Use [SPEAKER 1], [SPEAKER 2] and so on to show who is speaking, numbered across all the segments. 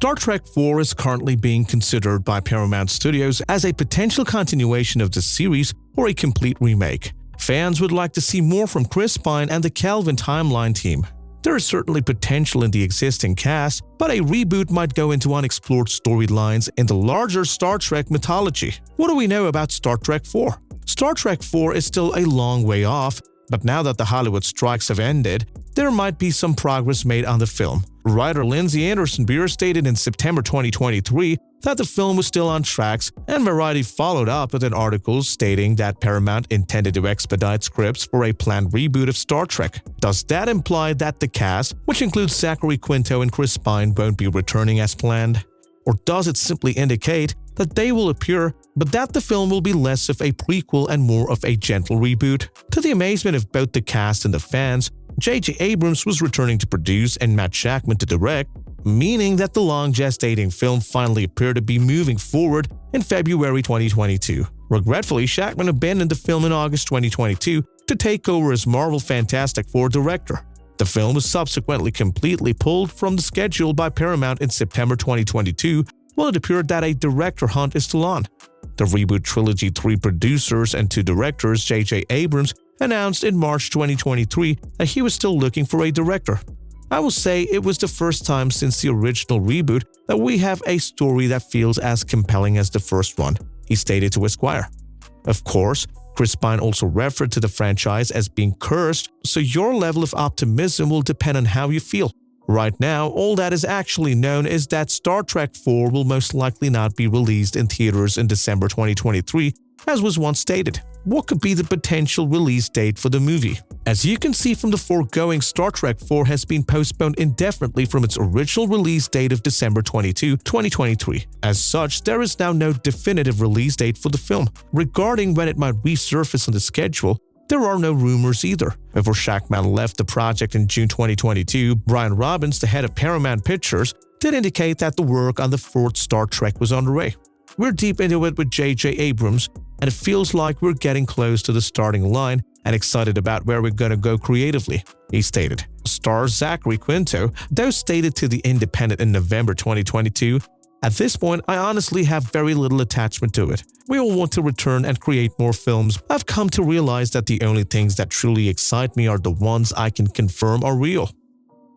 [SPEAKER 1] Star Trek IV is currently being considered by Paramount Studios as a potential continuation of the series or a complete remake. Fans would like to see more from Chris Pine and the Kelvin Timeline team. There is certainly potential in the existing cast, but a reboot might go into unexplored storylines in the larger Star Trek mythology. What do we know about Star Trek IV? Star Trek IV is still a long way off, but now that the Hollywood strikes have ended, there might be some progress made on the film. Writer Lindsay Anderson-Beer stated in September 2023 that the film was still on tracks, and Variety followed up with an article stating that Paramount intended to expedite scripts for a planned reboot of Star Trek. Does that imply that the cast, which includes Zachary, Quinto, and Chris Pine, won't be returning as planned? Or does it simply indicate that they will appear, but that the film will be less of a prequel and more of a gentle reboot? To the amazement of both the cast and the fans, J.J. Abrams was returning to produce and Matt Shakman to direct, meaning that the long-gestating film finally appeared to be moving forward in February 2022. Regretfully, Shakman abandoned the film in August 2022 to take over as Marvel Fantastic Four director. The film was subsequently completely pulled from the schedule by Paramount in September 2022, while it appeared that a director hunt is still on. The reboot trilogy 3 producers and 2 directors, J.J. Abrams, announced in March 2023 that he was still looking for a director. I will say it was the first time since the original reboot that we have a story that feels as compelling as the first one, he stated to Esquire. Of course, Chris Pine also referred to the franchise as being cursed, so your level of optimism will depend on how you feel. Right now, all that is actually known is that Star Trek IV will most likely not be released in theaters in December 2023, as was once stated. What could be the potential release date for the movie? As you can see from the foregoing, Star Trek IV has been postponed indefinitely from its original release date of December 22, 2023. As such, there is now no definitive release date for the film. Regarding when it might resurface on the schedule, there are no rumors either. Before Shakman left the project in June 2022, Brian Robbins, the head of Paramount Pictures, did indicate that the work on the 4th Star Trek was underway. We're deep into it with J.J. Abrams, and it feels like we're getting close to the starting line and excited about where we're gonna go creatively, he stated. Star Zachary Quinto, though stated to The Independent in November 2022, "At this point, I honestly have very little attachment to it. We all want to return and create more films. I've come to realize that the only things that truly excite me are the ones I can confirm are real."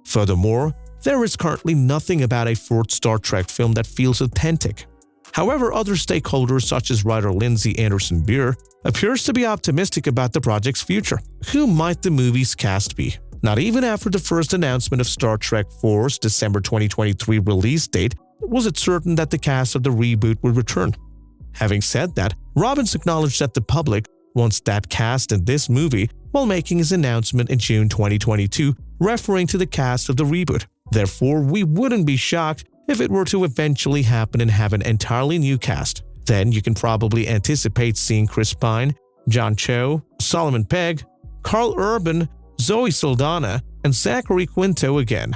[SPEAKER 1] Furthermore, there is currently nothing about a 4th Star Trek film that feels authentic. However, other stakeholders such as writer Lindsay Anderson-Beer appears to be optimistic about the project's future. Who might the movie's cast be? Not even after the first announcement of Star Trek IV's December 2023 release date was it certain that the cast of the reboot would return. Having said that, Robbins acknowledged that the public wants that cast in this movie while making his announcement in June 2022, referring to the cast of the reboot. Therefore, we wouldn't be shocked if it were to eventually happen and have an entirely new cast. Then you can probably anticipate seeing Chris Pine, John Cho, Solomon Pegg, Carl Urban, Zoe Saldana, and Zachary Quinto again.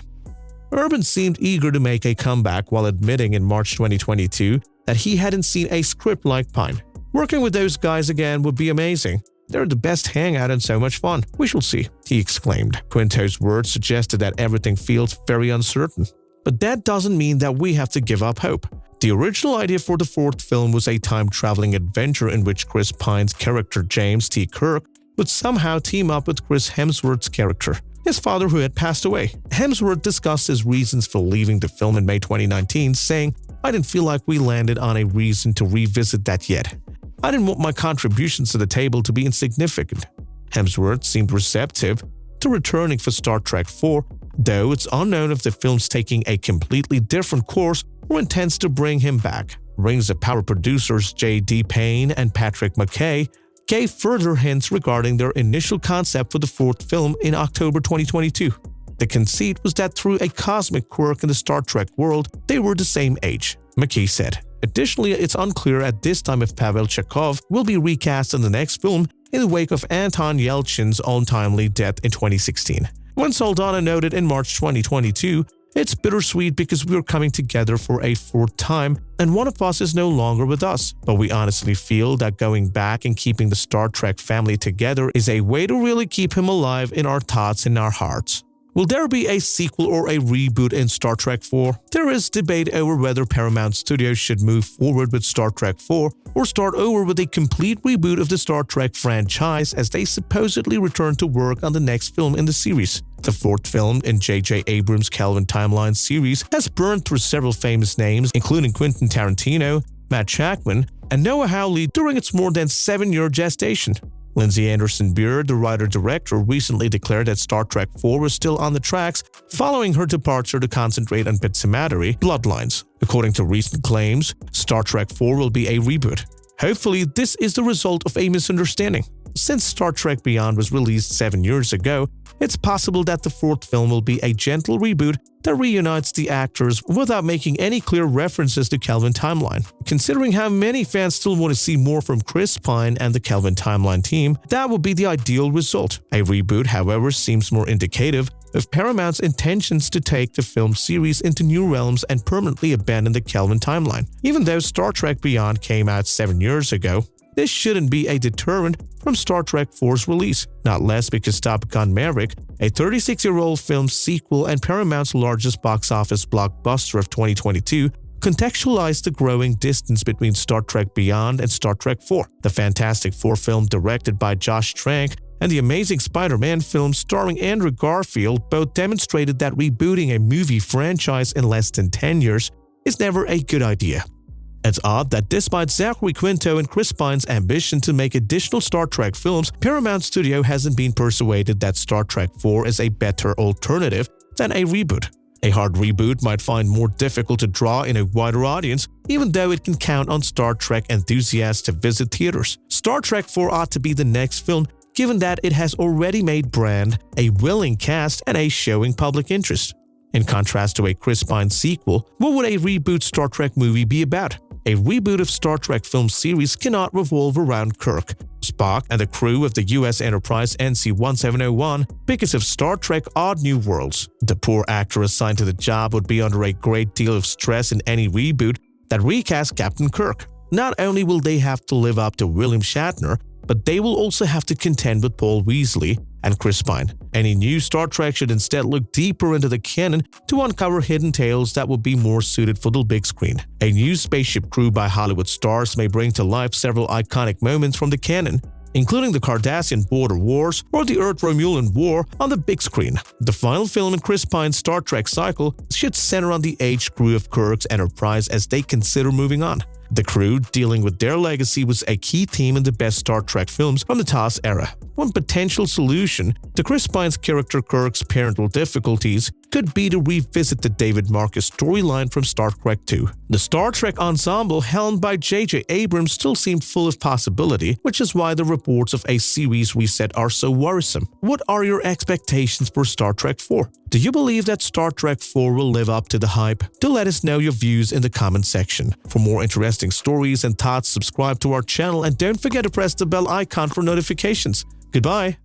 [SPEAKER 1] Urban seemed eager to make a comeback while admitting in March 2022 that he hadn't seen a script like Pine. "Working with those guys again would be amazing. They're the best hangout and so much fun. We shall see," he exclaimed. Quinto's words suggested that everything feels very uncertain. But that doesn't mean that we have to give up hope. The original idea for the 4th film was a time-traveling adventure in which Chris Pine's character James T. Kirk would somehow team up with Chris Hemsworth's character, his father who had passed away. Hemsworth discussed his reasons for leaving the film in May 2019, saying, "I didn't feel like we landed on a reason to revisit that yet. I didn't want my contributions to the table to be insignificant." Hemsworth seemed receptive to returning for Star Trek IV, though it's unknown if the film's taking a completely different course or intends to bring him back. Rings of Power producers J.D. Payne and Patrick McKay gave further hints regarding their initial concept for the 4th film in October 2022. The conceit was that through a cosmic quirk in the Star Trek world, they were the same age, McKay said. Additionally, it's unclear at this time if Pavel Chekhov will be recast in the next film in the wake of Anton Yelchin's untimely death in 2016. When Saldana noted in March 2022, "It's bittersweet because we're coming together for a 4th time and one of us is no longer with us, but we honestly feel that going back and keeping the Star Trek family together is a way to really keep him alive in our thoughts and our hearts." Will there be a sequel or a reboot in Star Trek 4? There is debate over whether Paramount Studios should move forward with Star Trek 4 or start over with a complete reboot of the Star Trek franchise as they supposedly return to work on the next film in the series. The fourth film in J.J. Abrams' Kelvin Timeline series has burned through several famous names, including Quentin Tarantino, Matt Shakman, and Noah Hawley during its more than 7-year gestation. Lindsay Anderson Beard, the writer-director, recently declared that Star Trek 4 was still on the tracks following her departure to concentrate on Pizzimateri Bloodlines. According to recent claims, Star Trek 4 will be a reboot. Hopefully, this is the result of a misunderstanding. Since Star Trek Beyond was released 7 years ago, it's possible that the fourth film will be a gentle reboot that reunites the actors without making any clear references to Kelvin Timeline. Considering how many fans still want to see more from Chris Pine and the Kelvin Timeline team, that would be the ideal result. A reboot, however, seems more indicative of Paramount's intentions to take the film series into new realms and permanently abandon the Kelvin Timeline. Even though Star Trek Beyond came out 7 years ago, this shouldn't be a deterrent from Star Trek 4's release, not less because Top Gun Maverick, a 36-year-old film sequel and Paramount's largest box office blockbuster of 2022, contextualized the growing distance between Star Trek Beyond and Star Trek 4. The Fantastic Four film directed by Josh Trank and the Amazing Spider-Man film starring Andrew Garfield both demonstrated that rebooting a movie franchise in less than 10 years is never a good idea. It's odd that despite Zachary, Quinto, and Chris Pine's ambition to make additional Star Trek films, Paramount Studio hasn't been persuaded that Star Trek 4 is a better alternative than a reboot. A hard reboot might find more difficult to draw in a wider audience, even though it can count on Star Trek enthusiasts to visit theaters. Star Trek 4 ought to be the next film, given that it has already made brand, a willing cast, and a showing public interest. In contrast to a Chris Pine sequel, what would a reboot Star Trek movie be about? A reboot of Star Trek film series cannot revolve around Kirk, Spock, and the crew of the U.S. Enterprise NC-1701 because of Star Trek Odd New Worlds. The poor actor assigned to the job would be under a great deal of stress in any reboot that recasts Captain Kirk. Not only will they have to live up to William Shatner, but they will also have to contend with Paul Weasley and Chris Pine. Any new Star Trek should instead look deeper into the canon to uncover hidden tales that would be more suited for the big screen. A new spaceship crew by Hollywood stars may bring to life several iconic moments from the canon, including the Cardassian Border Wars or the Earth-Romulan War on the big screen. The final film in Chris Pine's Star Trek cycle should center on the aged crew of Kirk's Enterprise as they consider moving on. The crew dealing with their legacy was a key theme in the best Star Trek films from the TOS era. One potential solution to Chris Pine's character Kirk's parental difficulties could be to revisit the David Marcus storyline from Star Trek II. The Star Trek ensemble helmed by J.J. Abrams still seemed full of possibility, which is why the reports of a series reset are so worrisome. What are your expectations for Star Trek 4? Do you believe that Star Trek 4 will live up to the hype? Do let us know your views in the comment section. For more interesting stories and thoughts, subscribe to our channel and don't forget to press the bell icon for notifications. Goodbye!